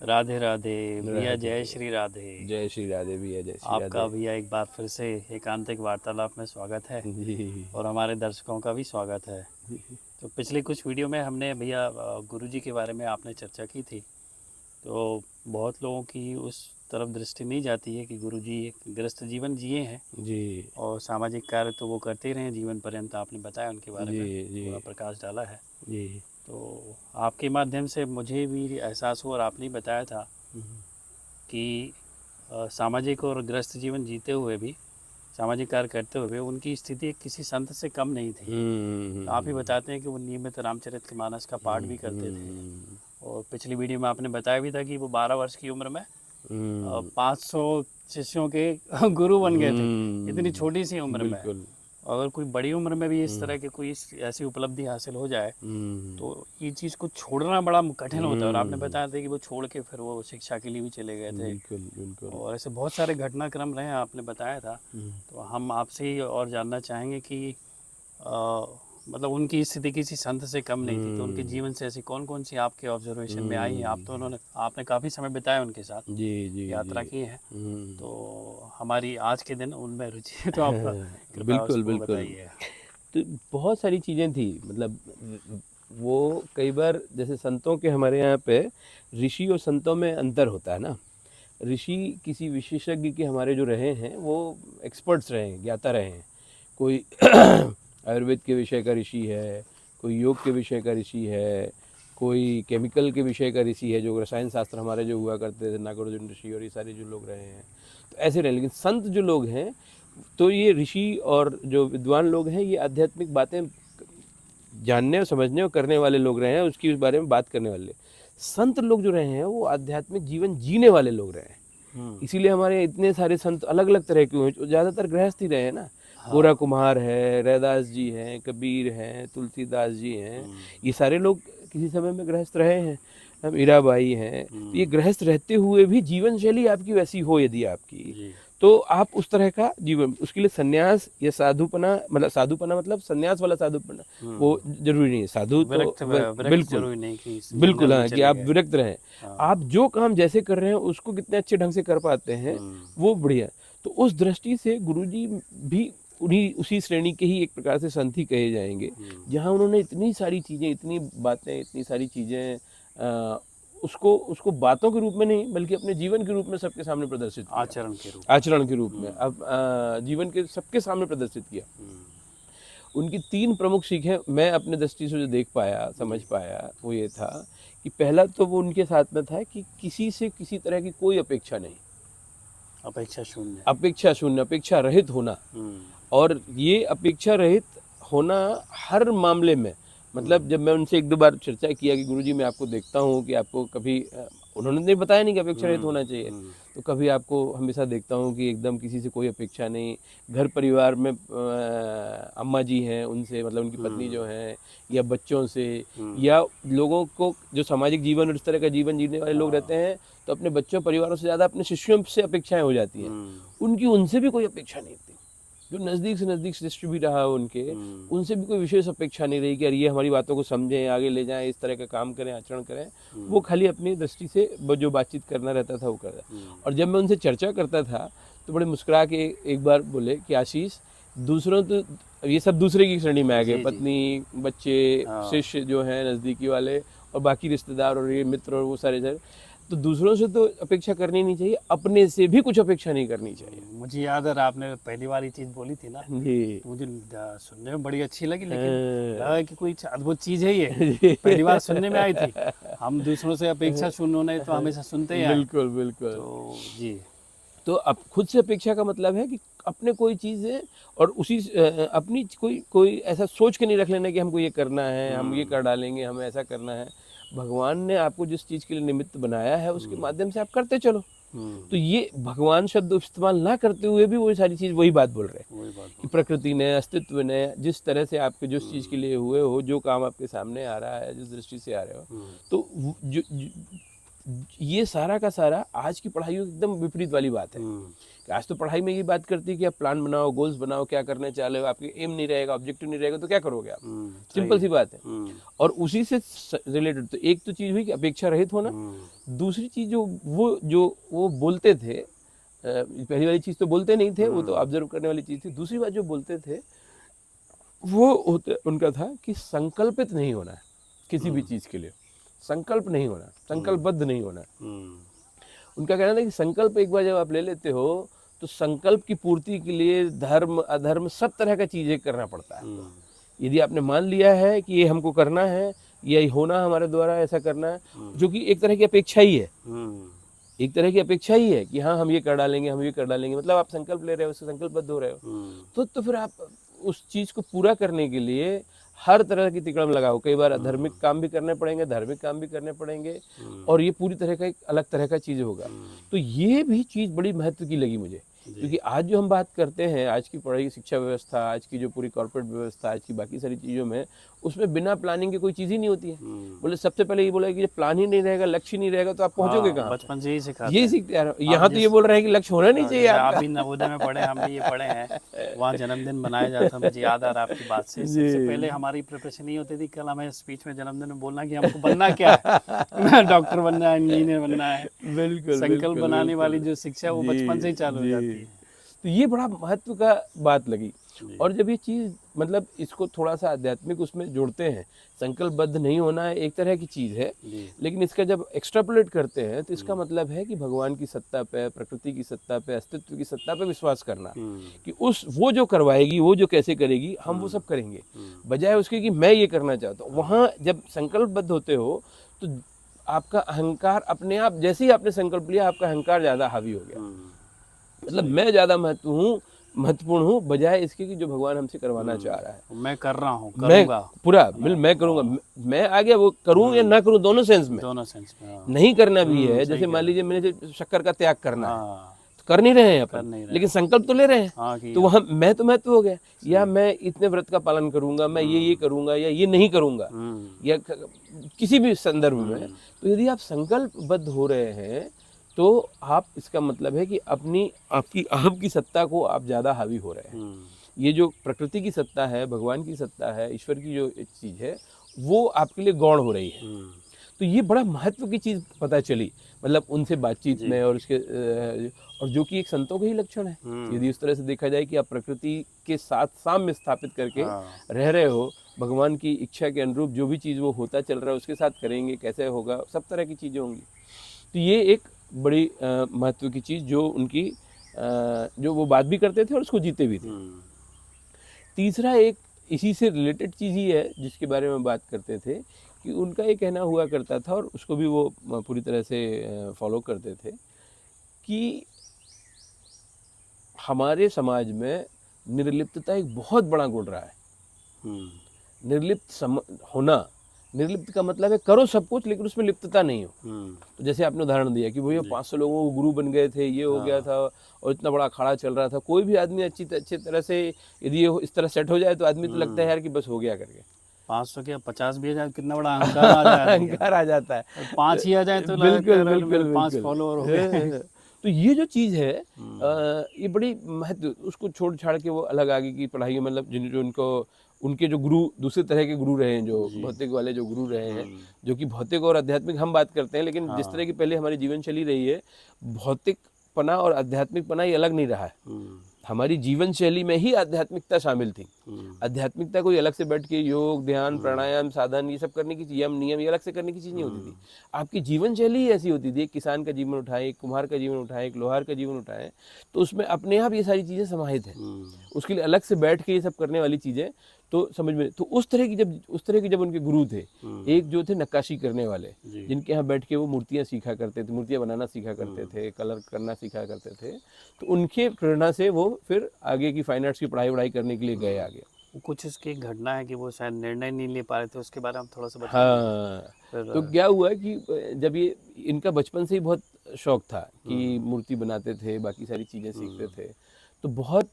राधे राधे भैया, राधे जय श्री राधे। जय श्री राधे भैया, जय श्री आपका राधे। भैया एक बार फिर से एकांतिक वार्तालाप में स्वागत है जी और हमारे दर्शकों का भी स्वागत है। तो पिछले कुछ वीडियो में हमने भैया गुरुजी के बारे में आपने चर्चा की थी। तो बहुत लोगों की उस तरफ दृष्टि नहीं जाती है कि गुरुजी एक गृहस्थ जीवन जिए हैं जी और सामाजिक कार्य तो वो करते ही रहे हैं जीवन पर्यंत। आपने बताया उनके बारे जी में, जी थोड़ा प्रकाश डाला है। जी। तो आपके माध्यम से मुझे भी एहसास हुआ और आपने ही बताया था कि सामाजिक और गृहस्थ जीवन जीते हुए भी, सामाजिक कार्य करते हुए भी उनकी स्थिति किसी संत से कम नहीं थी। तो आप ही बताते हैं कि वो नियमित रामचरितमानस का पाठ भी करते थे और पिछली वीडियो में आपने बताया भी था कि वो 12 वर्ष की उम्र में 500 शिष्यों के गुरु बन गए थे, इतनी छोटी सी उम्र में। बिल्कुल। अगर कोई बड़ी उम्र में भी इस तरह की कोई ऐसी उपलब्धि हासिल हो जाए तो ये चीज़ को छोड़ना बड़ा कठिन होता है। और आपने बताया था कि वो छोड़ के फिर वो शिक्षा के लिए भी चले गए थे बिल्कुल बिल्कुल। और ऐसे बहुत सारे घटनाक्रम रहे हैं, आपने बताया था। तो हम आपसे ही और जानना चाहेंगे कि अ, मतलब उनकी स्थिति किसी संत से कम नहीं थी, तो उनके जीवन से ऐसी कौन कौन सी आपके ऑब्जर्वेशन में आई हैं। आप तो आपने काफ़ी समय बिताया उनके साथ, जी जी जी। यात्रा की है, तो हमारी आज के दिन उनमें रुचि है, तो आप कृपया बिल्कुल उसको बिल्कुल। बताइए। तो बहुत सारी चीज़ें थी, मतलब वो कई बार जैसे संतों के हमारे यहाँ पे ऋषि और संतों में अंतर होता है ना। ऋषि किसी विशेषज्ञ के हमारे जो रहे हैं वो एक्सपर्ट्स रहे हैं, ज्ञाता रहे हैं। कोई आयुर्वेद के विषय का ऋषि है, कोई योग के विषय का ऋषि है, कोई केमिकल के विषय का ऋषि है, जो रसायन शास्त्र हमारे जो हुआ करते थे, नागार्जुन ऋषि और ये सारे जो लोग रहे हैं, तो ऐसे रहे। लेकिन संत जो लोग हैं, तो ये ऋषि और जो विद्वान लोग हैं, ये आध्यात्मिक बातें जानने और समझने और करने वाले लोग रहे हैं, उसकी उस बारे में बात करने वाले। संत लोग जो रहे हैं वो आध्यात्मिक जीवन जीने वाले लोग रहे हैं। इसीलिए हमारे इतने सारे संत अलग अलग तरह के हुए, ज़्यादातर गृहस्थ ही रहे हैं ना। गोरा कुमार है, रैदास जी हैं, कबीर हैं, तुलसीदास जी हैं, ये सारे लोग किसी समय में गृहस्थ रहे हैं। हम मीराबाई हैं। तो ये गृहस्थ रहते हुए भी जीवन शैली आपकी वैसी हो, यदि आपकी, तो आप उस तरह का जीवन, उसके लिए सन्यास या साधुपना, मतलब साधुपना मतलब सन्यास वाला साधुपना, वो जरूरी नहीं है। साधु तो विरक्त बिल्कुल जरूरी नहीं कि बिल्कुल, जंगल में हाँ, कि चले आप गए। विरक्त रहें। आप जो काम जैसे कर रहे हैं उसको कितने अच्छे ढंग से कर पाते हैं, वो बढ़िया। तो उस दृष्टि से गुरुजी भी उन्हीं उसी श्रेणी के ही एक प्रकार से संत ही कहे जाएंगे, जहाँ उन्होंने इतनी सारी चीज़ें, इतनी बातें, इतनी सारी चीज़ें उसको उसको बातों के रूप में नहीं बल्कि अपने जीवन के रूप में सबके सामने प्रदर्शित किया, आचरण के रूप में, अब जीवन के सबके सामने प्रदर्शित किया। उनकी 3 प्रमुख सीखें मैं अपने दृष्टि से जो देख पाया, समझ पाया, वो ये था कि पहला तो वो उनके साथ में था कि किसी से किसी तरह की कोई अपेक्षा नहीं, अपेक्षा शून्य, अपेक्षा शून्य, अपेक्षा रहित होना। और ये अपेक्षा रहित होना हर मामले में, मतलब जब मैं उनसे 1-2 बार चर्चा किया कि गुरुजी मैं आपको देखता हूँ कि आपको कभी उन्होंने नहीं बताया नहीं कि अपेक्षा रहित होना चाहिए, तो कभी आपको हमेशा देखता हूँ कि एकदम किसी से कोई अपेक्षा नहीं। घर परिवार में अम्मा जी हैं, उनसे, मतलब उनकी पत्नी जो हैं, या बच्चों से, या लोगों को जो सामाजिक जीवन और इस तरह का जीवन जीने वाले लोग रहते हैं, तो अपने बच्चों परिवारों से ज़्यादा अपने शिष्यों से अपेक्षाएं हो जाती हैं। उनकी उनसे भी कोई अपेक्षा नहीं थी। जो नज़दीक से नज़दीक शिष्य भी रहा उनके, उनसे भी कोई विशेष अपेक्षा नहीं रही कि यार ये हमारी बातों को समझें, आगे ले जाएं, इस तरह का काम करें, आचरण करें। वो खाली अपनी दृष्टि से जो बातचीत करना रहता था वो करता। और जब मैं उनसे चर्चा करता था तो बड़े मुस्कुरा के एक बार बोले कि आशीष, दूसरों तो ये सब दूसरे की श्रेणी में आ गए, पत्नी, बच्चे, शिष्य जो हैं नज़दीकी वाले, और बाकी रिश्तेदार और ये मित्र और वो सारे, तो दूसरों से तो अपेक्षा करनी नहीं चाहिए, अपने से भी कुछ अपेक्षा नहीं करनी चाहिए। मुझे याद है आपने पहली बार ये चीज़ बोली थी ना, जी, मुझे सुनने में बड़ी अच्छी लगी, लेकिन लगा कि कोई अद्भुत चीज़ है ये, पहली बार सुनने में आई थी। हम दूसरों से अपेक्षा शून्य होने तो हमेशा सुनते ही आए। बिल्कुल बिल्कुल। तो जी, तो अब खुद से अपेक्षा का मतलब है कि अपने कोई चीज़ है और उसी अपनी कोई कोई ऐसा सोच के नहीं रख लेना कि हमको ये करना है, हम ये कर डालेंगे, हमें ऐसा करना है। भगवान ने आपको जिस चीज़ के लिए निमित्त बनाया है उसके माध्यम से आप करते चलो। तो ये भगवान शब्द इस्तेमाल ना करते हुए भी वही सारी चीज़ वही बात बोल रहे हैं कि प्रकृति ने, अस्तित्व ने, जिस तरह से आपके जिस चीज़ के लिए हुए हो, जो काम आपके सामने आ रहा है, जिस दृष्टि से आ रहे हो, तो ये सारा का सारा आज की पढ़ाइयों की एकदम विपरीत वाली बात है कि आज तो पढ़ाई में ये बात करती है कि आप प्लान बनाओ, गोल्स बनाओ, क्या करने चाह रहे हो, आपके एम नहीं रहेगा, ऑब्जेक्टिव नहीं रहेगा तो क्या करोगे आप। सिंपल सी बात है। और उसी से रिलेटेड तो एक तो चीज़ हुई कि अपेक्षा रहित होना। दूसरी चीज़ जो वो बोलते थे, पहली वाली चीज़ तो बोलते नहीं थे, वो तो ऑब्जर्व करने वाली चीज़ थी। दूसरी बात जो बोलते थे वो उनका था कि संकल्पित नहीं होना है किसी भी चीज़ के लिए, संकल्प नहीं होना, संकल्पबद्ध नहीं होना। उनका कहना था कि संकल्प एक बार जब आप ले लेते हो तो संकल्प की पूर्ति के लिए धर्म अधर्म सब तरह का चीज़ें करना पड़ता है। यदि आपने मान लिया है कि ये हमको करना है, ये होना हमारे द्वारा, ऐसा करना है, जो कि एक तरह की अपेक्षा ही है, एक तरह की अपेक्षा ही है कि हाँ हम ये कर डालेंगे, हम ये कर डालेंगे, मतलब आप संकल्प ले रहे हो, उससे संकल्पबद्ध हो रहे हो। तो फिर आप उस चीज़ को पूरा करने के लिए हर तरह की तिकड़म लगाओ। कई बार धार्मिक काम भी करने पड़ेंगे, धार्मिक काम भी करने पड़ेंगे, और ये पूरी तरह का एक अलग तरह का चीज़ होगा। तो ये भी चीज़ बड़ी महत्व की लगी मुझे, क्योंकि आज जो हम बात करते हैं, आज की पढ़ाई शिक्षा व्यवस्था, आज की जो पूरी कॉर्पोरेट व्यवस्था, आज की बाकी सारी चीज़ों में, उसमें बिना प्लानिंग के कोई चीज़ ही नहीं होती है। बोले सबसे पहले ये बोला कि जब प्लान ही नहीं रहेगा, लक्ष्य नहीं रहेगा तो आप पहुंचोगे कहाँ। बचपन से ही सिखाते यही सीखते हैं। यहाँ तो ये बोल रहे हैं कि लक्ष्य होना नहीं चाहिए आप आपका। भी नवोदय में पढ़े, हम भी ये पढ़े हैं, वहाँ जन्मदिन मनाया जाता है। मुझे याद आ रहा है आपकी बात से, सबसे पहले हमारी प्रिपरेशन ये होती थी, कल हमें स्पीच में जन्मदिन में बोलना कि हमको बनना क्या है, डॉक्टर बनना है, इंजीनियर बनना है। बिल्कुल, संकल्प बनाने वाली जो शिक्षा है वो बचपन से ही चालू हो जाती है। तो ये बड़ा महत्व का बात लगी। और जब ये चीज़ मतलब इसको थोड़ा सा आध्यात्मिक उसमें जोड़ते हैं, संकल्पबद्ध नहीं होना है एक तरह की चीज़ है, लेकिन इसका जब एक्स्ट्रापोलेट करते हैं तो इसका मतलब है कि भगवान की सत्ता पे, प्रकृति की सत्ता पे, अस्तित्व की सत्ता पे विश्वास करना कि वो जो करवाएगी, वो जो कैसे करेगी, हम वो सब करेंगे, बजाय उसके कि मैं ये करना चाहता हूँ। वहाँ जब संकल्पबद्ध होते हो तो आपका अहंकार अपने आप, जैसे ही आपने संकल्प लिया, आपका अहंकार ज़्यादा हावी हो गया। मतलब मैं ज़्यादा महत्वपूर्ण हूँ बजाय इसके कि जो भगवान हमसे करवाना चाह रहा है। मैं कर रहा हूँ, करूँगा, पूरा मैं करूँगा, मैं आ गया, वो करूँ या ना करूँ, दोनों सेंस में, दोनों सेंस में। नहीं करना भी है। जैसे मान लीजिए मैंने शक्कर का त्याग करना है, तो कर नहीं रहे हैं अपन, लेकिन संकल्प तो ले रहे हैं, तो वहाँ मैं तो महत्व हो गया। या मैं इतने व्रत का पालन करूंगा, मैं ये करूंगा या ये नहीं करूंगा, या किसी भी संदर्भ में। तो यदि आप संकल्पबद्ध हो रहे हैं तो आप, इसका मतलब है कि आपकी अहम की सत्ता को आप ज़्यादा हावी हो रहे हैं। ये जो प्रकृति की सत्ता है, भगवान की सत्ता है, ईश्वर की जो चीज़ है, वो आपके लिए गौण हो रही है। तो ये बड़ा महत्व की चीज़ पता चली, मतलब उनसे बातचीत में, और उसके और जो कि एक संतों का ही लक्षण है। यदि उस तरह से देखा जाए कि आप प्रकृति के साथ साम्य स्थापित करके रह रहे हो, भगवान की इच्छा के अनुरूप जो भी चीज़ वो होता चल रहा है उसके साथ करेंगे, कैसे होगा, सब तरह की चीज़ें होंगी। तो ये एक बड़ी महत्व की चीज़ जो उनकी जो वो बात भी करते थे और उसको जीते भी थे। तीसरा एक इसी से रिलेटेड चीज़ ही है जिसके बारे में बात करते थे कि उनका ये कहना हुआ करता था, और उसको भी वो पूरी तरह से फॉलो करते थे, कि हमारे समाज में निर्लिप्तता एक बहुत बड़ा गुण रहा है। निर्लिप्त होना, निर्लिप्त का मतलब है करो सब कुछ लेकिन उसमें लिप्तता नहीं हो। तो जैसे आपने उदाहरण दिया कि भैया 500 लोगों को गुरु बन गए थे, ये हो गया था, और इतना बड़ा अखाड़ा चल रहा था। कोई भी आदमी अच्छी तरह से यदि ये इस तरह सेट हो जाए तो आदमी तो लगता है यार कि बस हो गया करके। 500 क्या 50 भी आ जाए, कितना बड़ा अहंकार आ जाए, अहंकार आ जाता है। 5 ही आ जाए तो बिल्कुल 5 फॉलोअर हो गए। तो ये जो चीज़ है ये बड़ी महत्व, उसको छोड़ छाड़ के वो अलग आगे की पढ़ाई, मतलब जो उनके जो गुरु, दूसरे तरह के गुरु रहे हैं, जो भौतिक वाले जो गुरु रहे हैं, जो कि भौतिक और आध्यात्मिक हम बात करते हैं, लेकिन जिस तरह की पहले हमारी जीवन चली रही है, भौतिक पना और आध्यात्मिक पना ये अलग नहीं रहा है। हमारी जीवन शैली में ही आध्यात्मिकता शामिल थी। आध्यात्मिकता कोई अलग से बैठ के योग, ध्यान, प्राणायाम, साधन, ये सब करने की चीज, यम, नियम, ये अलग से करने की चीज नहीं होती थी। आपकी जीवन शैली ही ऐसी होती थी। एक किसान का जीवन उठाएं, एक कुम्हार का जीवन उठाएं, एक लोहार का जीवन उठाएं, तो उसमें अपने आप ये सारी चीजें समाहित हैं। उसके लिए अलग से बैठ के ये सब करने वाली चीजें तो समझ में, तो उस तरह की जब उनके गुरु थे, एक जो थे नक्काशी करने वाले, जिनके यहाँ बैठ के वो मूर्तियाँ सीखा करते थे, मूर्तियाँ बनाना सीखा करते थे, कलर करना सीखा करते थे, तो उनके प्रेरणा से वो फिर आगे की फाइन आर्ट्स की पढ़ाई करने के लिए गए आगे। कुछ इसकी घटना है कि वो शायद निर्णय नहीं ले पा रहे थे, उसके बारे में थोड़ा सा हाँ, तो क्या हुआ कि जब ये इनका बचपन से ही बहुत शौक था कि मूर्ति बनाते थे, बाकी सारी चीज़ें सीखते थे, तो बहुत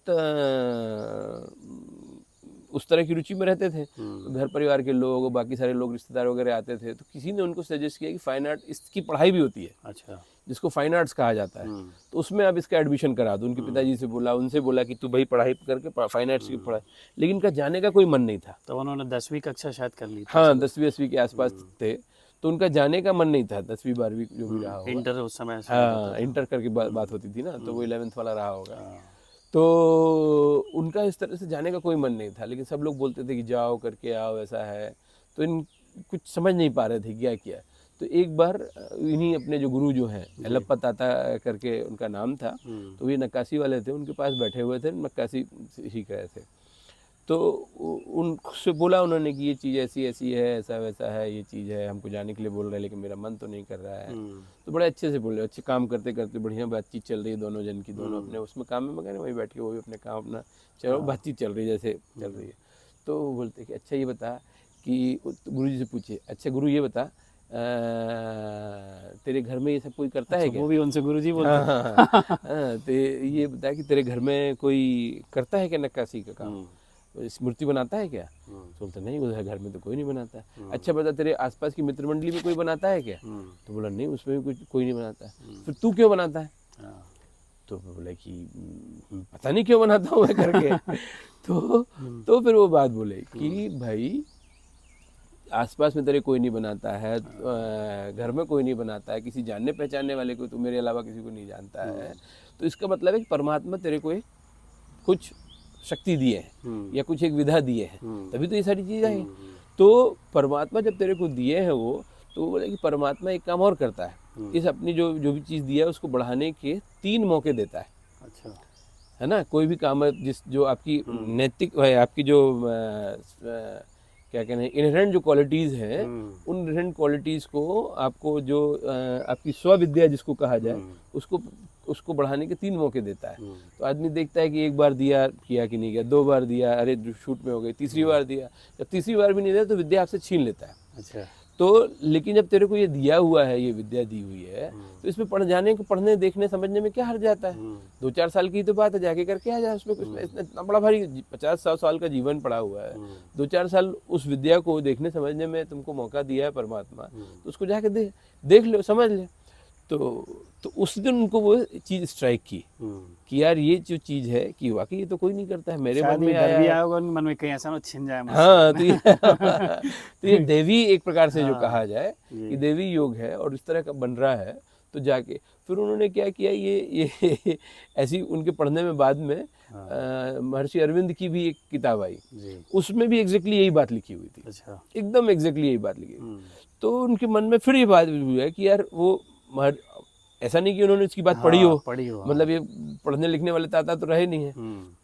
उस तरह की रुचि में रहते थे। तो घर परिवार के लोग, बाकी सारे लोग, रिश्तेदार वगैरह आते थे, तो किसी ने उनको सजेस्ट किया कि फाइन आर्ट, इसकी पढ़ाई भी होती है, अच्छा। जिसको फाइन आर्ट्स कहा जाता है, तो उसमें आप इसका एडमिशन करा दो। उनके पिताजी से बोला, उनसे बोला कि तू भाई पढ़ाई करके फाइन आर्ट्स की पढ़ाई, लेकिन इनका जाने का कोई मन नहीं था। तो उन्होंने 10वीं कक्षा शायद कर ली थी। हाँ, 10वीं के आसपास थे, तो उनका जाने का मन नहीं था, 10वीं 12वीं जो भी रहा होगा। इंटर उस समय से हाँ, इंटर करके बात होती थी ना, तो वो 11th वाला रहा होगा। हाँ, तो उनका इस तरह से जाने का कोई मन नहीं था, लेकिन सब लोग बोलते थे कि जाओ करके आओ, ऐसा है। तो इन कुछ समझ नहीं पा रहे थे क्या किया। तो एक बार इन्हीं अपने जो गुरु जो हैं, एलप्पा ताता करके उनका नाम था, तो ये नक्काशी वाले थे, उनके पास बैठे हुए थे, नक्काशी सीख रहे थे। तो उनसे बोला उन्होंने कि ये चीज़ ऐसी ऐसी है, ऐसा वैसा है, ये चीज़ है, हमको जाने के लिए बोल रहे हैं, लेकिन मेरा मन तो नहीं कर रहा है। तो बड़े अच्छे से बोल रहे, अच्छे काम करते करते बढ़िया बातचीत चल रही है दोनों जन की, दोनों अपने उसमें काम में मगन है, वहीं बैठ के वो भी अपने काम अपना चलो, बातचीत चल रही है जैसे चल रही है। तो वो बोलते कि अच्छा ये बता कि गुरु जी से पूछे, अच्छा गुरु ये बता तेरे घर में ये सब कोई करता है क्या? वो भी उनसे गुरुजी बोलते हाँ हाँ हाँ, तो ये बता कि तेरे घर में कोई करता है क्या नक्काशी का काम, मूर्ति बनाता है क्या? तो बोलता नहीं, उधर घर में तो कोई नहीं बनाता। अच्छा बता तेरे आसपास की मित्र मंडली में कोई बनाता है क्या? तो बोला नहीं, उसमें भी कोई नहीं बनाता। फिर तू क्यों बनाता है? तो बोला कि पता नहीं क्यों बनाता हूँ मैं करके। तो फिर वो बात बोले कि भाई आसपास में तेरे कोई नहीं बनाता है, घर में कोई नहीं बनाता है, किसी जानने पहचानने वाले को तो मेरे अलावा किसी को नहीं जानता है, तो इसका मतलब है कि परमात्मा तेरे को कुछ शक्ति दिए है या कुछ एक विधा दिए है, तभी तो ये सारी चीज़ें हैं। तो परमात्मा जब तेरे को दिए हैं वो, तो वो बोले कि परमात्मा एक काम और करता है, इस अपनी जो भी चीज़ दिया है उसको बढ़ाने के 3 मौके देता है। अच्छा, है ना, कोई भी काम है जो आपकी नैतिक है, आपकी जो क्या कहते हैं इनहेरेंट जो क्वालिटीज़ हैं, उन इनहेरेंट क्वालिटीज़ को आपको जो आपकी स्वविद्या जिसको कहा जाए, उसको बढ़ाने के 3 मौके देता है। तो आदमी देखता है कि एक बार दिया, किया कि नहीं किया, 2 बार दिया, अरे शूट में हो गई, तीसरी बार दिया, जब तीसरी बार भी नहीं दिया तो विद्या आपसे छीन लेता है। अच्छा। तो लेकिन जब तेरे को ये दिया हुआ है, ये विद्या दी हुई है, तो इसमें पढ़ने देखने समझने में क्या हर्ज जाता है? 2-4 साल की तो बात है, जाके करके आ जाए, उसमें कुछ इतना बड़ा भारी 50-100 साल का जीवन पड़ा हुआ है, 2-4 साल उस विद्या को देखने समझने में तुमको मौका दिया है परमात्मा, तो उसको जाके देख लो, समझ ले। तो उस दिन उनको वो चीज़ स्ट्राइक की कि यार ये जो चीज़ है कि वाकई ये तो कोई नहीं करता है, मेरे मन में आया भी होगा मन में, कहीं ऐसा ना छिन जाए मुझसे। हाँ, तो ये देवी एक प्रकार से जो कहा जाए कि देवी योग है और इस तरह का बन रहा है। तो जाके फिर उन्होंने क्या किया, ये ऐसी उनके पढ़ने में बाद में महर्षि अरविंद की भी एक किताब आई, उसमें भी एग्जैक्टली यही बात लिखी हुई थी। अच्छा। एकदम एग्जैक्टली यही बात लिखी हुई। तो उनके मन में फिर ये बात हुई है कि यार वो ऐसा नहीं कि उन्होंने इसकी बात पढ़ी हो, मतलब ये पढ़ने लिखने वाले ताता तो रहे नहीं है,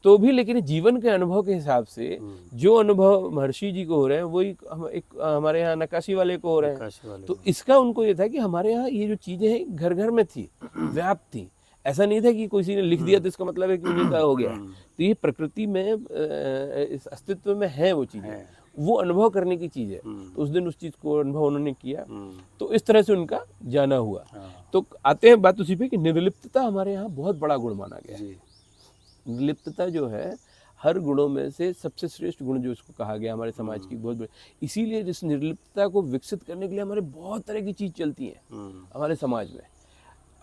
तो भी लेकिन जीवन के अनुभव के हिसाब से जो अनुभव महर्षि जी को हो रहे हैं वही एक हमारे यहाँ नक्काशी वाले को हो रहे हैं। तो इसका उनको ये था कि हमारे यहाँ ये जो चीजें हैं घर घर में थी, व्याप्त थी, ऐसा नहीं था कि किसी ने लिख दिया तो इसका मतलब है कि उन्हीं का हो गया। तो ये प्रकृति में इस अस्तित्व में है वो चीजें, वो अनुभव करने की चीज़ है। तो उस दिन उस चीज़ को अनुभव उन्होंने किया, तो इस तरह से उनका जाना हुआ। तो आते हैं बात उसी पे कि निर्लिप्तता हमारे यहाँ बहुत बड़ा गुण माना गया है। निर्लिप्तता जो है हर गुणों में से सबसे श्रेष्ठ गुण जो इसको कहा गया हमारे समाज की बहुत बड़ी, इसीलिए इस निर्लिप्तता को विकसित करने के लिए हमारे बहुत तरह की चीज़ चलती हैं हमारे समाज में।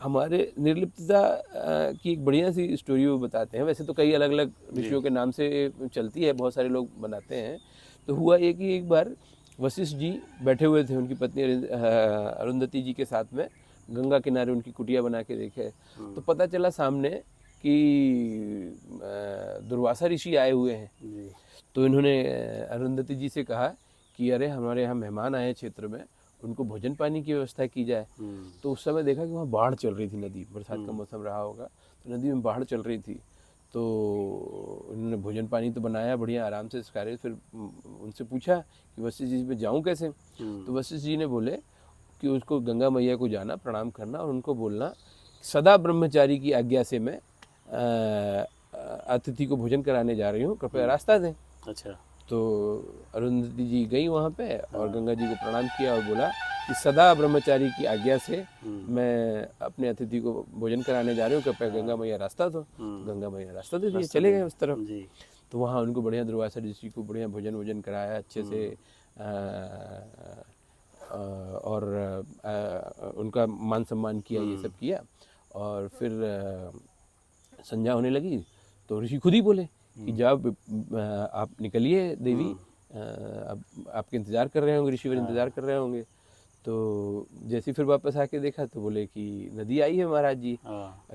हमारे निर्लिप्तता की एक बढ़िया सी स्टोरी वो बताते हैं, वैसे तो कई अलग अलग ऋषियों के नाम से चलती है, बहुत सारे लोग बनाते हैं। तो हुआ ये कि एक बार वशिष्ठ जी बैठे हुए थे उनकी पत्नी अरुंधति जी के साथ में, गंगा किनारे उनकी कुटिया बना के देखे, तो पता चला सामने कि दुर्वासा ऋषि आए हुए हैं। तो इन्होंने अरुंधति जी से कहा कि अरे हमारे यहाँ मेहमान आए क्षेत्र में, उनको भोजन पानी की व्यवस्था की जाए। तो उस समय देखा कि वहाँ बाढ़ चल रही थी, नदी, बरसात का मौसम रहा होगा, तो नदी में बाढ़ चल रही थी। तो उन्होंने भोजन पानी तो बनाया बढ़िया आराम से खाए। फिर उनसे पूछा कि वशिष्ठ जी पे जाऊँ कैसे? तो वशिष्ठ जी ने बोले कि उसको गंगा मैया को जाना, प्रणाम करना और उनको बोलना सदा ब्रह्मचारी की आज्ञा से मैं अतिथि को भोजन कराने जा रही हूँ, कृपया रास्ता दें। अच्छा। तो अरुंधति जी गई वहाँ पे और गंगा जी को प्रणाम किया और बोला कि सदा ब्रह्मचारी की आज्ञा से मैं अपने अतिथि को भोजन कराने जा रही हूँ, कृपया गंगा मैया रास्ता दो। गंगा मैया रास्ता दे दिए, चले गए उस तरफ। तो वहाँ उनको बढ़िया दुर्वासा ऋषि को बढ़िया भोजन वोजन कराया अच्छे से और उनका मान सम्मान किया, ये सब किया। और फिर संध्या होने लगी तो ऋषि खुद ही बोले कि जब आप निकलिए देवी, अब आपके इंतज़ार कर रहे होंगे, ऋषिवर इंतज़ार कर रहे होंगे। तो जैसे फिर वापस आके देखा तो बोले कि नदी आई है महाराज जी,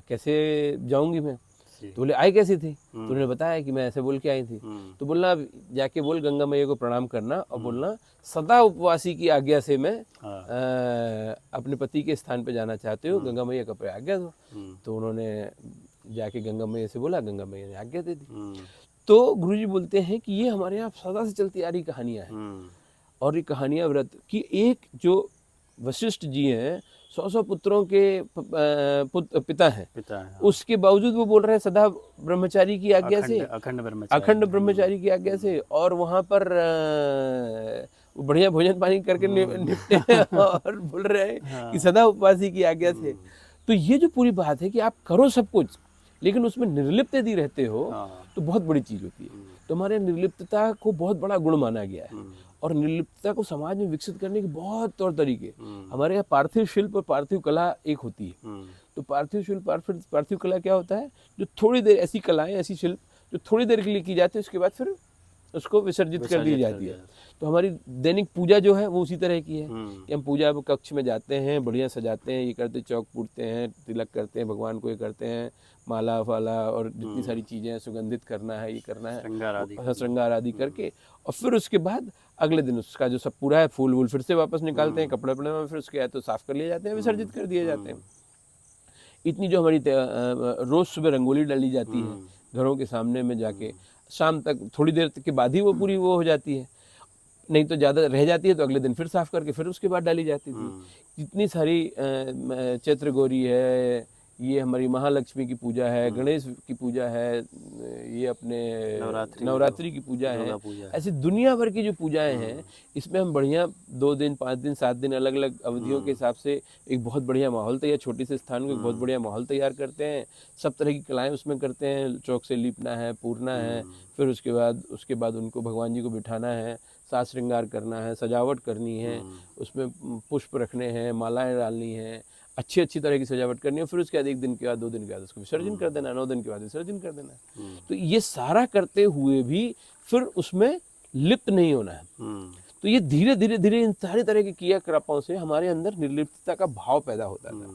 कैसे जाऊंगी मैं? तो बोले आई कैसी थी? तो उन्होंने बताया कि मैं ऐसे बोल के आई थी। तो बोलना अब जाके बोल गंगा मैया को प्रणाम करना और बोलना सदा उपवासी की आज्ञा से मैं अपने पति के स्थान पे जाना चाहते हो, गंगा मैया का आज्ञा दो। तो उन्होंने जाके गंगा मैया से बोला, गंगा मैया ने आज्ञा दे दी। तो गुरुजी बोलते हैं कि ये हमारे यहाँ सदा से चलती आ रही कहानियाँ हैं। और ये कहानियाँ व्रत की, एक जो वशिष्ठ जी हैं 100 पुत्रों के पिता हैं, उसके बावजूद वो बोल रहे हैं सदा ब्रह्मचारी की आज्ञा से, अखंड ब्रह्मचारी की आज्ञा से, और वहाँ पर बढ़िया भोजन पानी करके निपटे और बोल रहे हैं कि सदा उपवासी की आज्ञा से। तो ये जो पूरी बात है कि आप करो सब कुछ लेकिन उसमें निर्लिप्त यदि रहते हो तो बहुत बड़ी चीज होती है। तो हमारे निर्लिप्तता को बहुत बड़ा गुण माना गया है और निर्लिप्तता को समाज में विकसित करने के बहुत तौर तरीके। हमारे यहाँ पार्थिव शिल्प और पार्थिव कला एक होती है। तो पार्थिव शिल्प पार्थिव कला क्या होता है? जो थोड़ी देर, ऐसी कलाएं, ऐसी शिल्प जो थोड़ी देर के लिए की जाती है, उसके बाद फिर उसको विसर्जित कर दी जाती है। तो हमारी दैनिक पूजा जो है वो उसी तरह की है कि हम पूजा कक्ष में जाते हैं, बढ़िया सजाते हैं, ये करते, चौक पूटते हैं, तिलक करते हैं, भगवान को ये करते हैं, माला फाला और जितनी सारी चीज़ें, सुगंधित करना है, ये करना है, श्रृंगार आदि करके, और फिर उसके बाद अगले दिन उसका जो सब पूरा है फूल वूल फिर से वापस निकालते हैं, कपड़े वपड़े में फिर उसके या तो साफ कर लिए जाते हैं, विसर्जित कर दिए जाते हैं। इतनी जो हमारी रोज़ सुबह रंगोली डाली जाती है घरों के सामने में जाके, शाम तक थोड़ी देर के बाद ही वो पूरी वो हो जाती है, नहीं तो ज़्यादा रह जाती है तो अगले दिन फिर साफ करके फिर उसके बाद डाली जाती थी। जितनी सारी चैत्र गौरी है, ये हमारी महालक्ष्मी की पूजा है, गणेश की पूजा है, ये अपने नवरात्रि की पूजा है, ऐसी दुनिया भर की जो पूजाएं हैं, इसमें हम बढ़िया 2 दिन 5 दिन 7 दिन अलग अलग अवधियों के हिसाब से एक बहुत बढ़िया माहौल तैयार, छोटे से स्थान को एक बहुत बढ़िया माहौल तैयार करते हैं। सब तरह की कलाएं उसमें करते हैं, चौक से लीपना है, पूरना है, फिर उसके बाद उनको भगवान जी को बिठाना है, साज श्रृंगार करना है, सजावट करनी है, उसमें पुष्प रखने हैं, मालाएं डालनी हैं, अच्छी तरह की सजावट करनी है, फिर उसके बाद 1 दिन के बाद 2 दिन के बाद उसको विसर्जन कर देना, 9 दिन के बाद विसर्जन कर देना। तो ये सारा करते हुए भी फिर उसमें लिप्त नहीं होना है। तो ये धीरे धीरे इन सारे तरह के क्रियाकलापों से हमारे अंदर निर्लिप्तता का भाव पैदा होता है।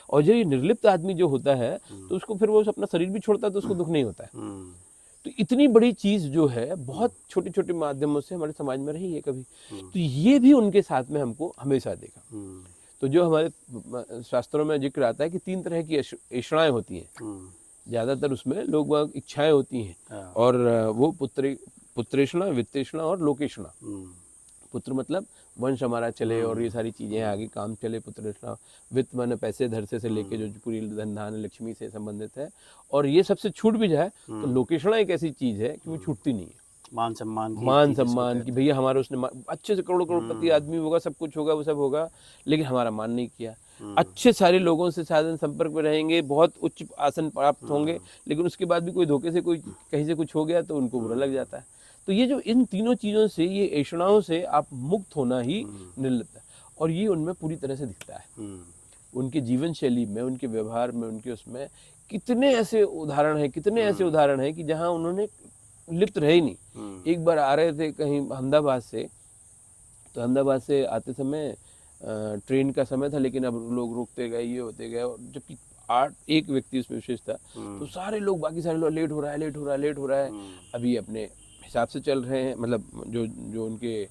और जो ये निर्लिप्त आदमी जो होता है तो उसको फिर वो अपना शरीर भी छोड़ता है तो उसको दुख नहीं होता है। तो इतनी बड़ी चीज जो है बहुत छोटे छोटे माध्यमों से हमारे समाज में रही है कभी। तो ये भी उनके साथ में हमको हमेशा देखा। तो जो हमारे शास्त्रों में जिक्र आता है कि 3 तरह की ऐषणाएं होती हैं, ज्यादातर उसमें लोग इच्छाएं होती हैं, और वो पुत्रेषणा, वित्तेषणा और लोकेषणा। पुत्र मतलब वंश हमारा चले और ये सारी चीजें आगे काम चले, पुत्रेषणा। वित्त माने पैसे धरसे से लेके जो पूरी धन धान लक्ष्मी से संबंधित है, और ये सबसे छूट भी जाए तो लोकेषणा एक ऐसी चीज है कि वो छूटती नहीं है। मान सम्मान की भैया हमारा उसने अच्छे से करोड़पति आदमी होगा, सब कुछ होगा, वो सब होगा, लेकिन हमारा मान नहीं किया। अच्छे सारे लोगों से साधन संपर्क में रहेंगे, बहुत उच्च आसन प्राप्त होंगे, लेकिन उसके बाद भी कोई धोखे से कोई कहीं से कुछ हो गया तो उनको बुरा लग जाता है। तो ये जो इन तीनों चीज़ों से, ये ऐषणाओं से आप मुक्त होना ही निर्लिप्त है, और ये उनमें पूरी तरह से दिखता है। उनके जीवन शैली में, उनके व्यवहार में, उनके उसमें कितने ऐसे उदाहरण हैं कि जहाँ उन्होंने लिप्त रहे ही नहीं। एक बार आ रहे थे कहीं अहमदाबाद से, तो अहमदाबाद से आते समय ट्रेन का समय था, लेकिन अब लोग रुकते गए, ये होते गए, और जबकि 8 व्यक्ति उसमें विशेष था, तो सारे लोग, बाकी सारे लोग लेट हो रहा है। अभी अपने हिसाब से चल रहे हैं, मतलब जो उनके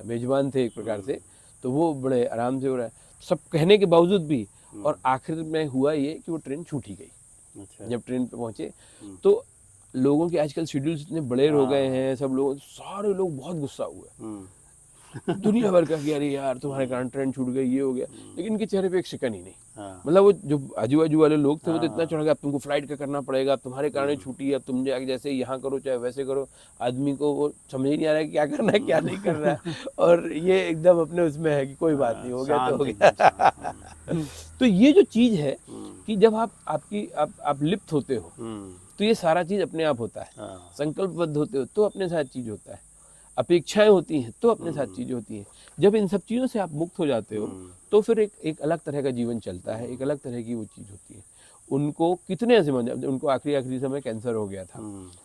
मेजबान थे एक प्रकार से, तो वो बड़े आराम से हो रहा है सब कहने के बावजूद भी। और आखिर में हुआ ये कि वो ट्रेन छूट ही गई। जब ट्रेन पे पहुंचे तो लोगों के आजकल शेड्यूल्स इतने बड़े हो गए हैं, सब लोग, सारे लोग बहुत गुस्सा हुए, दुनिया भर का कि अरे यार तुम्हारे कारण ट्रेन छूट गई, ये हो गया, लेकिन इनके चेहरे पे एक शिकन ही नहीं। मतलब वो जो आजू बाजू वाले लोग थे वो तो इतना चढ़ गया, अब तुमको फ्लाइट का करना पड़ेगा, अब तुम्हारे कारण छूटी, अब तुम जैसे यहाँ करो चाहे वैसे करो। आदमी को वो समझ ही नहीं आ रहा है क्या करना है क्या नहीं कर रहा है, और ये एकदम अपने उसमें है कि कोई बात नहीं, हो गया तो हो गया। तो ये जो चीज है कि जब आप लिप्त होते हो तो ये सारा चीज़ अपने आप होता है। हाँ, संकल्पबद्ध होते हो तो अपने साथ चीज़ होता है, अपेक्षाएं होती हैं तो अपने साथ चीज़ें होती हैं। जब इन सब चीज़ों से आप मुक्त हो जाते हो तो फिर एक अलग तरह का जीवन चलता है, एक अलग तरह की वो चीज़ होती है। उनको कितने ऐसे उनको आखिरी समय कैंसर हो गया था,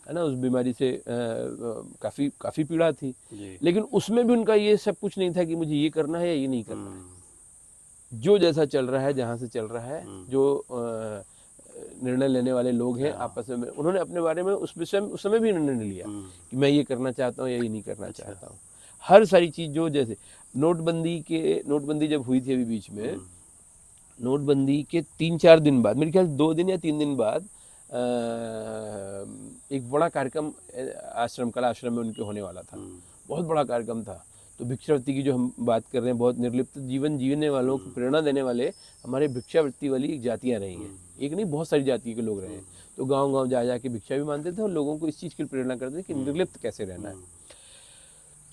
है ना, उस बीमारी से काफ़ी काफ़ी पीड़ा थी, जी, लेकिन उसमें भी उनका ये सब कुछ नहीं था कि मुझे ये करना है या ये नहीं करना है। जो जैसा चल रहा है, जहाँ से चल रहा है, जो निर्णय लेने वाले लोग हैं आपस में, उन्होंने अपने बारे में उस समय भी निर्णय लिया कि मैं ये करना चाहता हूँ या ये नहीं करना चाहता हूँ। हर सारी चीज़ जो जैसे नोटबंदी जब हुई थी अभी बीच में, नोटबंदी के 3-4 दिन बाद, मेरे ख्याल 2 दिन या 3 दिन बाद एक बड़ा कार्यक्रम कला आश्रम में उनके होने वाला था। बहुत बड़ा कार्यक्रम था। तो भिक्षावृत्ति की जो हम बात कर रहे हैं, बहुत निर्लिप्त जीवन जीने वालों को प्रेरणा देने वाले हमारे भिक्षावृत्ति वाली एक जातियाँ रही हैं। एक नहीं, बहुत सारी जाति के लोग रहे हैं। तो गांव-गांव जा के भिक्षा भी मांगते थे और लोगों को इस चीज़ की प्रेरणा करते थे कि निर्लिप्त कैसे रहना है।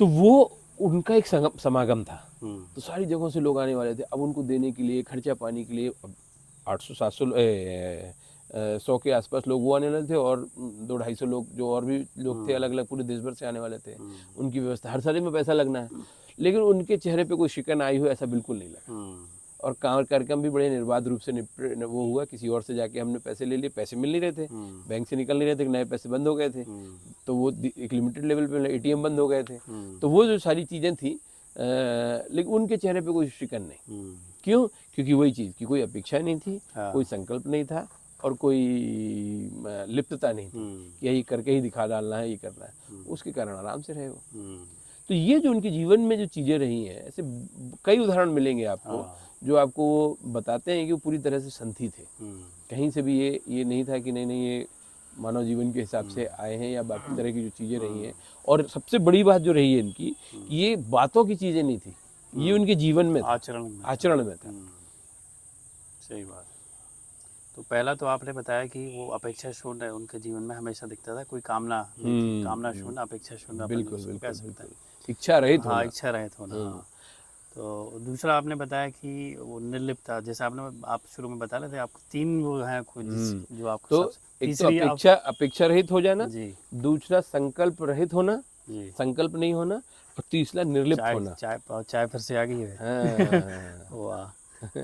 तो वो उनका एक समागम था। तो सारी जगहों से लोग आने वाले थे। अब उनको देने के लिए, खर्चा पानी के लिए 800-700 100 के आसपास लोग वो आने वाले थे और 200-250 लोग जो और भी लोग थे अलग अलग पूरे देश भर से आने वाले थे। उनकी व्यवस्था, हर साल में पैसा लगना है, लेकिन उनके चेहरे पे कोई शिकन आई हो ऐसा बिल्कुल नहीं लगा। और कार्यक्रम भी बड़े निर्बाध रूप से वो हुआ। किसी और से जाके हमने पैसे ले लिए, पैसे मिल नहीं रहे थे, बैंक से निकल नहीं रहे थे, नए पैसे बंद हो गए थे। तो वो एक लिमिटेड लेवल पे एटीएम बंद हो गए थे। तो वो जो सारी चीज़ें थी, लेकिन उनके चेहरे पे कोई शिकन नहीं। क्यों? क्योंकि वही चीज़ की कोई अपेक्षा नहीं थी, कोई संकल्प नहीं था और कोई लिप्तता नहीं थी कि यही करके ही दिखा डालना है, ये करना है। उसके कारण आराम से रहे वो। तो ये जो उनके जीवन में जो चीज़ें रही हैं, ऐसे कई उदाहरण मिलेंगे आपको जो आपको वो बताते हैं कि वो पूरी तरह से संथी थे। कहीं से भी ये नहीं था कि नहीं ये मानव जीवन के हिसाब से आए हैं या बाकी तरह की जो चीज़ें रही हैं। और सबसे बड़ी बात जो रही है इनकी, ये बातों की चीज़ें नहीं थी, ये उनके जीवन में था, आचरण में था। सही बात। तो पहला तो आपने बताया कि वो अपेक्षा शून्य उनके जीवन में हमेशा दिखता था, कोई कामना नहीं थी, कामना शून्य, अपेक्षा शून्य, बिल्कुल कह सकते हैं, इच्छा रहित होना। हाँ, इच्छा रहित होना। हाँ। तो दूसरा आपने बताया कि वो निर्लिप्त था, जैसे आप शुरू में बता रहे थे, आपको 3 वो हैं कुछ जो आपको तो एक तो अपेक्षा रहित हो जाना जी, दूसरा संकल्प रहित होना जी, संकल्प नहीं होना, और तीसरा निर्लिप्त होना। चाय फिर से आ गई है। वाह,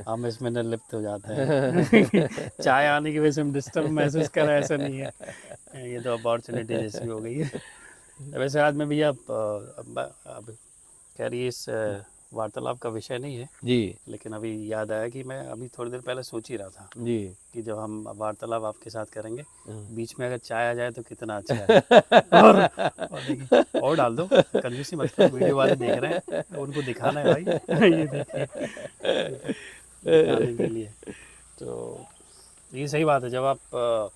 हम इसमें निर्लिप्त हो जाते हैं। चाय आने की वजह से हम डिस्टर्ब महसूस कर रहे हैं, ऐसा नहीं है, ये तो अपॉर्चुनिटी जैसी हो गई है। वैसे आज मैं भैया अब कह रही इस वार्तालाप का विषय नहीं है जी, लेकिन अभी याद आया कि मैं अभी थोड़ी देर पहले सोच ही रहा था जी कि जब हम वार्तालाप आपके साथ करेंगे, बीच में अगर चाय आ जाए तो कितना अच्छा है। और डाल दो, कंजूसी मत करो, वीडियो वाले देख रहे हैं, उनको दिखाना है भाई। ये देखिए, दिखाने के लिए। तो ये सही बात है, जब आप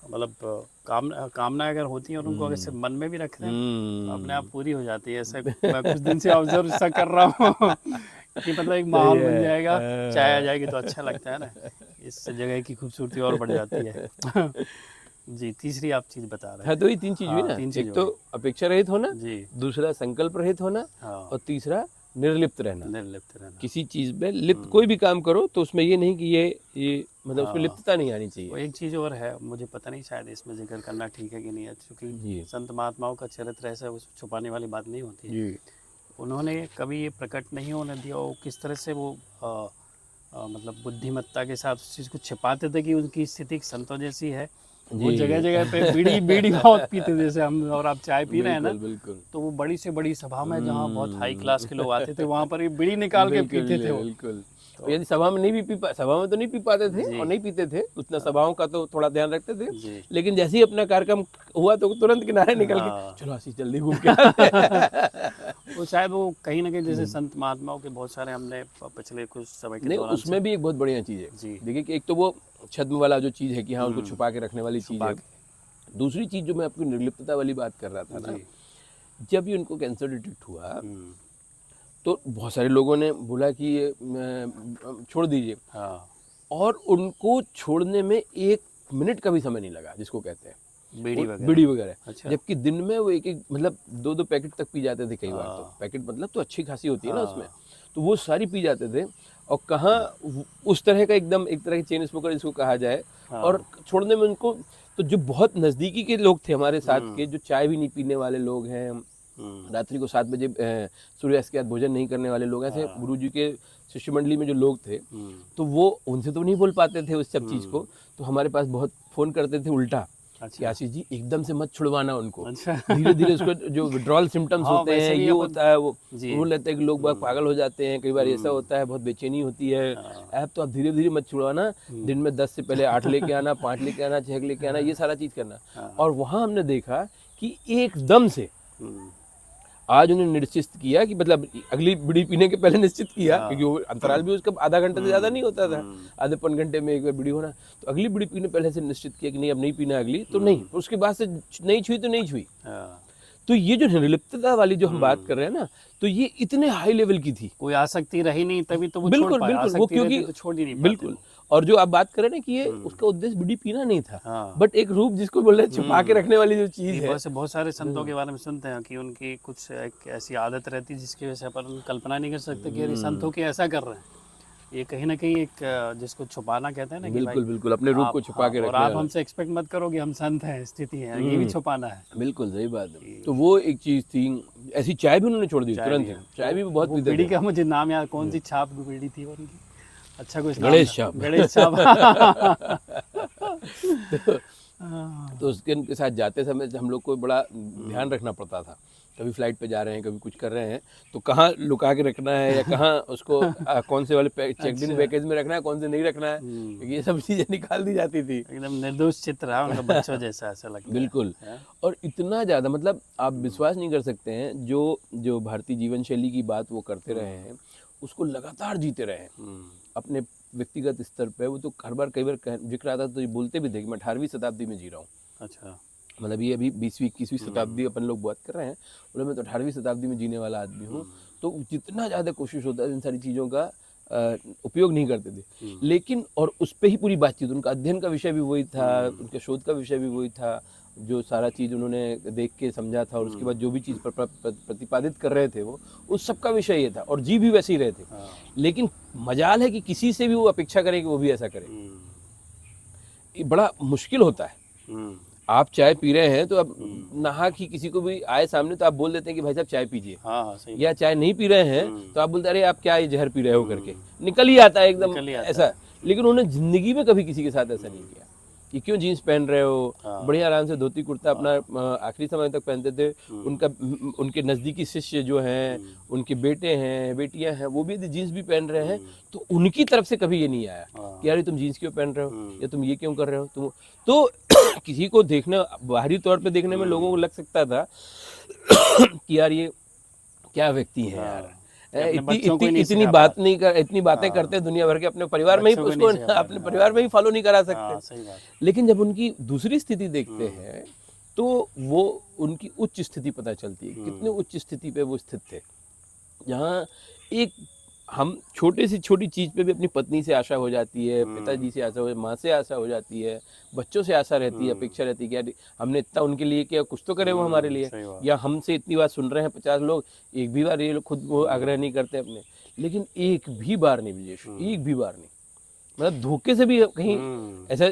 मतलब कामना अगर होती है और उनको अगर सिर्फ मन में भी रख रहे हैं तो अपने आप पूरी हो जाती है। ऐसा मैं कुछ दिन से ऑब्जर्व सा कर रहा हूँ कि मतलब एक माहौल बन जाएगा, चाय आ जाएगी तो अच्छा लगता है ना, इस जगह की खूबसूरती और बढ़ जाती है। जी, तीसरी आप चीज़ बता रहे हैं। हाँ, तो ये 3 चीज़ हुई ना, एक तो अपेक्षा रहित होना जी, दूसरा संकल्प रहित होना, और तीसरा निर्लिप्त रहना। किसी चीज़ में लिप्त, कोई भी काम करो तो उसमें ये नहीं कि ये मतलब उसमें लिप्तता नहीं आनी चाहिए। वो एक चीज़ और है, मुझे पता नहीं शायद इसमें जिक्र करना ठीक है कि नहीं है, क्योंकि संत महात्माओं का चरित्र ऐसा है, उस छुपाने वाली बात नहीं होती है जी। उन्होंने कभी ये प्रकट नहीं होने दिया, और किस तरह से वो मतलब बुद्धिमत्ता के साथ उस चीज़ को छिपाते थे कि उनकी स्थिति संतों जैसी है। वो जगह जगह पे बीड़ी बहुत पीते, जैसे हम और आप चाय पी रहे हैं ना, बिल्कुल। तो वो बड़ी से बड़ी सभा में जहाँ बहुत हाई क्लास के लोग आते थे, वहाँ पर ये बीड़ी निकाल के पीते थे वो। बिल्कुल। तो यदि सभा में तो नहीं पी पाते थे और नहीं पीते थे उतना, सभाओं का तो थोड़ा ध्यान रखते थे, लेकिन जैसे ही अपना कार्यक्रम हुआ तो तुरंत किनारे निकल के चलो आशीष जल्दी घूम के वो शायद वो कहीं ना कहीं जैसे संत महात्माओं के बहुत सारे हमने पिछले कुछ समय के दौरान, उसमें भी एक बहुत बढ़िया चीज़ है। देखिए कि एक तो वो छद्म वाला जो चीज़ है कि हाँ, उनको छुपा के रखने वाली चीज़ है। दूसरी चीज़ जो मैं आपकी निर्लिप्तता वाली बात कर रहा था ना, जब ये उनको कैंसर डिटेक्ट हुआ तो बहुत सारे लोगों ने बोला कि ये छोड़ दीजिए, और उनको छोड़ने में 1 मिनट का भी समय नहीं लगा, जिसको कहते हैं बीड़ी वगैरह। अच्छा। जबकि दिन में वो एक मतलब 2-2 पैकेट तक पी जाते थे कई बार। तो पैकेट मतलब तो अच्छी खासी होती है ना उसमें, तो वो सारी पी जाते थे। और कहाँ उस तरह का एकदम एक तरह की चेन स्मोकर जिसको कहा जाए, और छोड़ने में उनको तो जो बहुत नज़दीकी के लोग थे हमारे साथ के, जो चाय भी नहीं पीने वाले लोग हैं, रात्रि को 7 बजे सूर्यास्त के बाद भोजन नहीं करने वाले लोग, ऐसे गुरु जी के शिष्य मंडली में जो लोग थे, तो वो उनसे तो नहीं बोल पाते थे उस सब चीज़ को, तो हमारे पास बहुत फ़ोन करते थे उल्टा कि आशीष जी एकदम से मत छुड़वाना उनको, धीरे धीरे उसको जो विड्रॉल सिम्टम्स होते हैं, ये होता है, वो बोल लेते हैं कि लोग बहुत पागल हो जाते हैं, कई बार ऐसा होता है, बहुत बेचैनी होती है, ऐप तो आप धीरे धीरे मत छुड़वाना, दिन में 10 से पहले 8 लेके आना, 5 लेके आना, 6 लेके आना, ये सारा चीज़ करना। और वहाँ हमने देखा कि एकदम से आज उन्होंने निश्चित किया कि मतलब अगली बीड़ी पीने के पहले निश्चित किया, क्योंकि वो अंतराल भी उसका आधा घंटे से ज़्यादा नहीं होता था, आधे पौन घंटे में एक बार बीड़ी होना, तो अगली बीड़ी पीने पहले से निश्चित किया कि नहीं अब नहीं पीना अगली, तो नहीं, उसके बाद से नहीं छुई तो नहीं छुई। तो ये जो निर्लिप्तता वाली जो हम बात कर रहे हैं ना, तो ये इतने हाई लेवल की थी, कोई आसक्ति रही नहीं तभी तो वो बिल्कुल छोड़ पाया, बिल्कुल, वो आसक्ति क्योंकि रहती तो छोड़ ही नहीं पाते। बिल्कुल, और जो आप बात कर रहे हैं ना कि ये उसका उद्देश्य बीड़ी पीना नहीं था, बट एक रूप जिसको बोल रहे हैं छुपा के रखने वाली जो चीज़ है। बहुत सारे संतों के बारे में सुनते हैं कि उनकी कुछ एक ऐसी आदत रहती है जिसकी वजह से अपन कल्पना नहीं कर सकते कि अरे संतों के ऐसा कर रहे हैं। ये कहीं ना कहीं एक जिसको छुपाना कहते हैं ना कि बिल्कुल बिल्कुल, अपने रूप को छुपा के और रखने आप वाला। हमसे एक्सपेक्ट मत करो कि हम संत हैं, स्थिति है, ये भी छुपाना है। बिल्कुल सही बात है। तो वो एक चीज़ थी। ऐसी चाय भी उन्होंने छोड़ दी तुरंत, चाय भी बहुत पीते थे। बीड़ी का मुझे नाम याद, कौन सी छाप बीड़ी थी उनकी, अच्छा कुछ गणेश छाप। गणेश छाप। तो उसके साथ जाते समय हम लोग को बड़ा ध्यान रखना पड़ता था, कभी फ्लाइट पे जा रहे हैं, कभी कुछ कर रहे हैं, तो कहाँ लुका के रखना है, या कहाँ उसको कौन से वाले चेक इन पैकेज में रखना है, कौन से नहीं रखना है, क्योंकि ये सब चीज़ें निकाल दी जाती थी। एकदम निर्दोष चित्र है उनका, बच्चों जैसा ऐसा लगता है। बिल्कुल, और इतना ज़्यादा मतलब आप विश्वास नहीं कर सकते हैं, जो भारतीय जीवन शैली की बात वो करते रहे हैं, उसको लगातार जीते रहे हैं अपने व्यक्तिगत स्तर पे। वो तो हर बार कई बार जिक्र आता तो ये बोलते भी थे कि मैं 18वीं शताब्दी में जी रहा हूँ। अच्छा, मतलब ये अभी 20वीं 21वीं शताब्दी अपन लोग बात कर रहे हैं, बोले मैं तो 18वीं शताब्दी में जीने वाला आदमी हूँ। तो जितना ज़्यादा कोशिश होता है इन सारी चीज़ों का उपयोग नहीं करते थे, लेकिन और उस पर ही पूरी बातचीत, उनका अध्ययन का विषय भी वही था, उनके शोध का विषय भी वही था, जो सारा चीज़ उन्होंने देख के समझा था, और उसके बाद जो भी चीज़ प्रतिपादित कर रहे थे वो उस सब का विषय ये था, और जी भी वैसे ही रहे थे। लेकिन मजाल है कि किसी से भी वो अपेक्षा करें कि वो भी ऐसा करे, ये बड़ा मुश्किल होता है। आप चाय पी रहे हैं तो अब नहा कि किसी को भी आए सामने तो आप बोल देते हैं कि भाई साहब चाय पीजिए, सही। या चाय नहीं पी रहे हैं तो आप बोलते अरे आप क्या ये जहर पी रहे हो करके निकल ही आता है एकदम ऐसा। लेकिन उन्होंने जिंदगी में कभी किसी के साथ ऐसा नहीं किया कि क्यों जीन्स पहन रहे हो, बढ़िया आराम से धोती कुर्ता अपना आखिरी समय तक पहनते थे। उनके नज़दीकी शिष्य जो हैं, उनके बेटे हैं, बेटियां हैं, वो भी यदि जीन्स भी पहन रहे हैं तो उनकी तरफ से कभी ये नहीं आया कि यार तुम जीन्स क्यों पहन रहे हो, या तुम ये क्यों कर रहे हो तुम। तो किसी को देखने, बाहरी तौर पे देखने में लोगों को लग सकता था कि यार ये क्या व्यक्ति है यार, इतनी बात नहीं कर, इतनी बातें करते हैं दुनिया भर के, अपने परिवार में ही उसको अपने परिवार में ही फॉलो नहीं करा सकते। लेकिन जब उनकी दूसरी स्थिति देखते हैं तो वो उनकी उच्च स्थिति पता चलती है, कितने उच्च स्थिति पे वो स्थित थे, जहाँ एक हम छोटे से छोटी चीज़ पे भी अपनी पत्नी से आशा हो जाती है, पिताजी से आशा हो, माँ से आशा हो जाती है, बच्चों से आशा रहती है, अपेक्षा रहती है कि यार हमने इतना उनके लिए किया, कुछ तो करे वो हमारे लिए। या हमसे इतनी बात सुन रहे हैं 50 लोग, एक भी बार ये लोग खुद वो आग्रह नहीं करते अपने, लेकिन एक भी बार नहीं ब्रजेश, एक भी बार नहीं, मतलब धोखे से भी कहीं ऐसा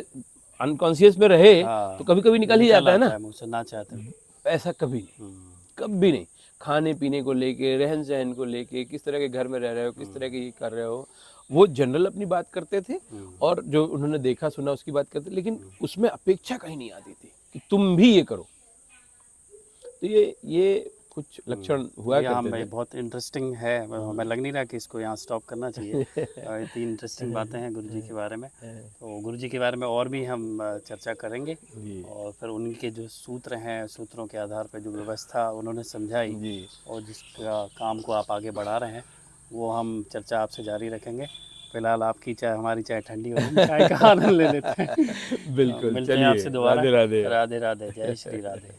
अनकॉन्शियस में रहे तो कभी कभी निकल ही जाता है ना, ना चाहते ऐसा कभी नहीं, कभी नहीं। खाने पीने को लेके, रहन सहन को लेके, किस तरह के घर में रह रहे हो, किस तरह के ये कर रहे हो, वो जनरल अपनी बात करते थे, और जो उन्होंने देखा सुना उसकी बात करते, लेकिन उसमें अपेक्षा कहीं नहीं आती थी कि तुम भी ये करो। तो ये कुछ लक्षण हुआ करते थे। बहुत इंटरेस्टिंग है, हमें लग नहीं रहा कि इसको यहाँ स्टॉप करना चाहिए। इतनी इंटरेस्टिंग बातें हैं गुरु जी के बारे में, तो गुरु जी के बारे में और भी हम चर्चा करेंगे, और फिर उनके जो सूत्र हैं, सूत्रों के आधार पर जो व्यवस्था उन्होंने समझाई और जिसका काम को आप आगे बढ़ा रहे हैं, वो हम चर्चा आपसे जारी रखेंगे। फिलहाल आपकी चाय, हमारी चाय ठंडी हो गई, चाय का आनंद ले लेते हैं। बिल्कुल, मिलते हैं आपसे दोबारा। राधे राधे, जय श्री राधे।